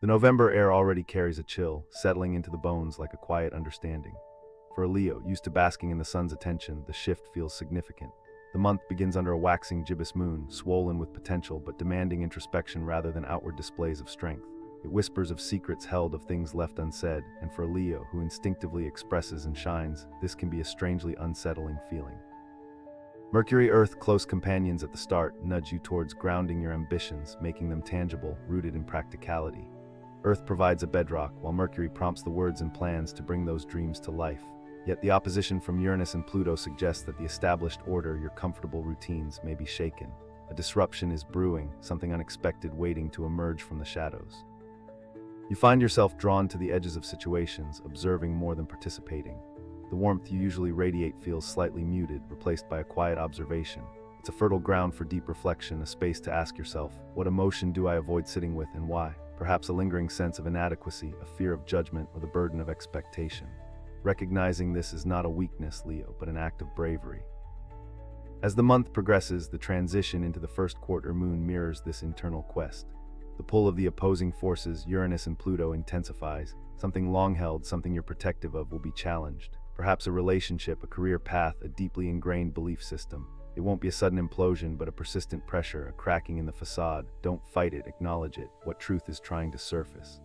The November air already carries a chill, settling into the bones like a quiet understanding. For a Leo, used to basking in the sun's attention, the shift feels significant. The month begins under a waxing gibbous moon, swollen with potential but demanding introspection rather than outward displays of strength. It whispers of secrets held, of things left unsaid, and for a Leo, who instinctively expresses and shines, this can be a strangely unsettling feeling. Mercury-Earth close companions at the start nudge you towards grounding your ambitions, making them tangible, rooted in practicality. Earth provides a bedrock, while Mercury prompts the words and plans to bring those dreams to life. Yet the opposition from Uranus and Pluto suggests that the established order, your comfortable routines, may be shaken. A disruption is brewing, something unexpected waiting to emerge from the shadows. You find yourself drawn to the edges of situations, observing more than participating. The warmth you usually radiate feels slightly muted, replaced by a quiet observation. It's a fertile ground for deep reflection, a space to ask yourself, what emotion do I avoid sitting with and why? Perhaps a lingering sense of inadequacy, a fear of judgment, or the burden of expectation. Recognizing this is not a weakness, Leo, but an act of bravery. As the month progresses, the transition into the first quarter moon mirrors this internal quest. The pull of the opposing forces, Uranus and Pluto, intensifies. Something long held, something you're protective of, will be challenged. Perhaps a relationship, a career path, a deeply ingrained belief system. It won't be a sudden implosion, but a persistent pressure, a cracking in the facade. Don't fight it, acknowledge it. What truth is trying to surface?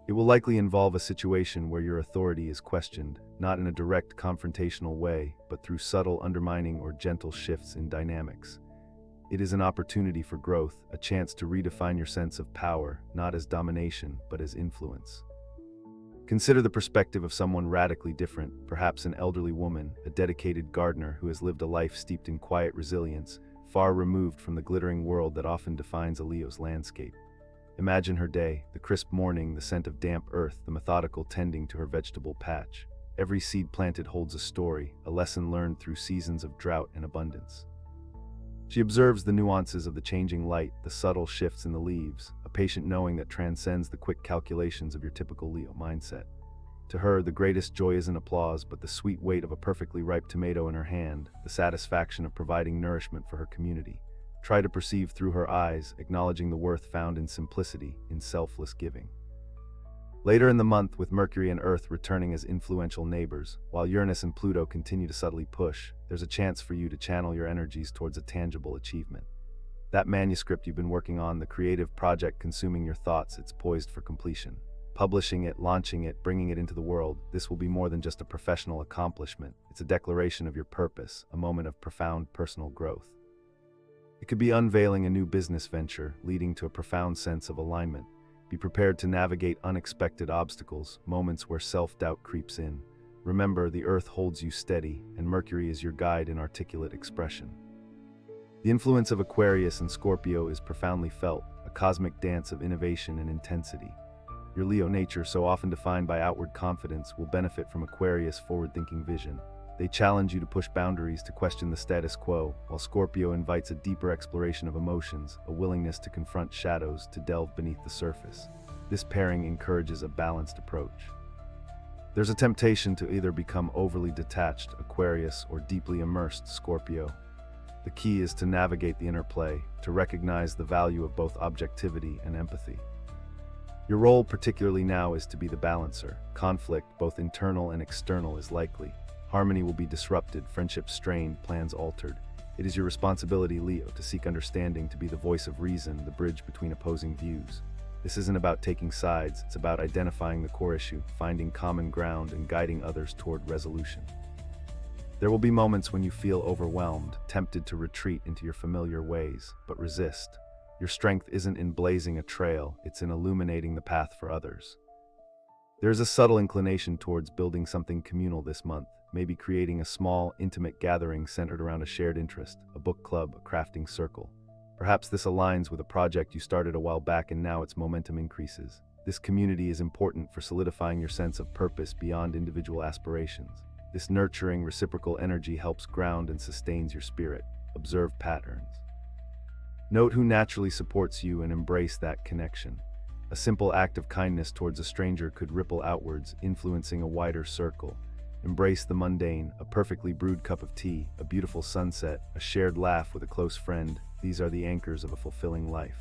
It will likely involve a situation where your authority is questioned, not in a direct confrontational way, but through subtle undermining or gentle shifts in dynamics. It is an opportunity for growth, a chance to redefine your sense of power, not as domination, but as influence. Consider the perspective of someone radically different, perhaps an elderly woman, a dedicated gardener who has lived a life steeped in quiet resilience, far removed from the glittering world that often defines a Leo's landscape. Imagine her day, the crisp morning, the scent of damp earth, the methodical tending to her vegetable patch. Every seed planted holds a story, a lesson learned through seasons of drought and abundance. She observes the nuances of the changing light, the subtle shifts in the leaves, a patient knowing that transcends the quick calculations of your typical Leo mindset. To her, the greatest joy isn't applause, but the sweet weight of a perfectly ripe tomato in her hand, the satisfaction of providing nourishment for her community. Try to perceive through her eyes, acknowledging the worth found in simplicity, in selfless giving. Later in the month, with Mercury and Earth returning as influential neighbors, while Uranus and Pluto continue to subtly push, there's a chance for you to channel your energies towards a tangible achievement. That manuscript you've been working on, the creative project consuming your thoughts, it's poised for completion. Publishing it, launching it, bringing it into the world, this will be more than just a professional accomplishment. It's a declaration of your purpose, a moment of profound personal growth. It could be unveiling a new business venture, leading to a profound sense of alignment. Be prepared to navigate unexpected obstacles, moments where self-doubt creeps in. Remember, the Earth holds you steady, and Mercury is your guide in articulate expression. The influence of Aquarius and Scorpio is profoundly felt, a cosmic dance of innovation and intensity. Your Leo nature, so often defined by outward confidence, will benefit from Aquarius' forward-thinking vision. They challenge you to push boundaries, to question the status quo, while Scorpio invites a deeper exploration of emotions, a willingness to confront shadows, to delve beneath the surface. This pairing encourages a balanced approach. There's a temptation to either become overly detached, Aquarius, or deeply immersed, Scorpio. The key is to navigate the interplay, to recognize the value of both objectivity and empathy. Your role, particularly now, is to be the balancer. Conflict, both internal and external, is likely. Harmony will be disrupted, friendships strained, plans altered. It is your responsibility, Leo, to seek understanding, to be the voice of reason, the bridge between opposing views. This isn't about taking sides, it's about identifying the core issue, finding common ground, and guiding others toward resolution. There will be moments when you feel overwhelmed, tempted to retreat into your familiar ways, but resist. Your strength isn't in blazing a trail, it's in illuminating the path for others. There is a subtle inclination towards building something communal this month, maybe creating a small, intimate gathering centered around a shared interest, a book club, a crafting circle. Perhaps this aligns with a project you started a while back and now its momentum increases. This community is important for solidifying your sense of purpose beyond individual aspirations. This nurturing, reciprocal energy helps ground and sustains your spirit. Observe patterns. Note who naturally supports you and embrace that connection. A simple act of kindness towards a stranger could ripple outwards, influencing a wider circle. Embrace the mundane, a perfectly brewed cup of tea, a beautiful sunset, a shared laugh with a close friend. These are the anchors of a fulfilling life.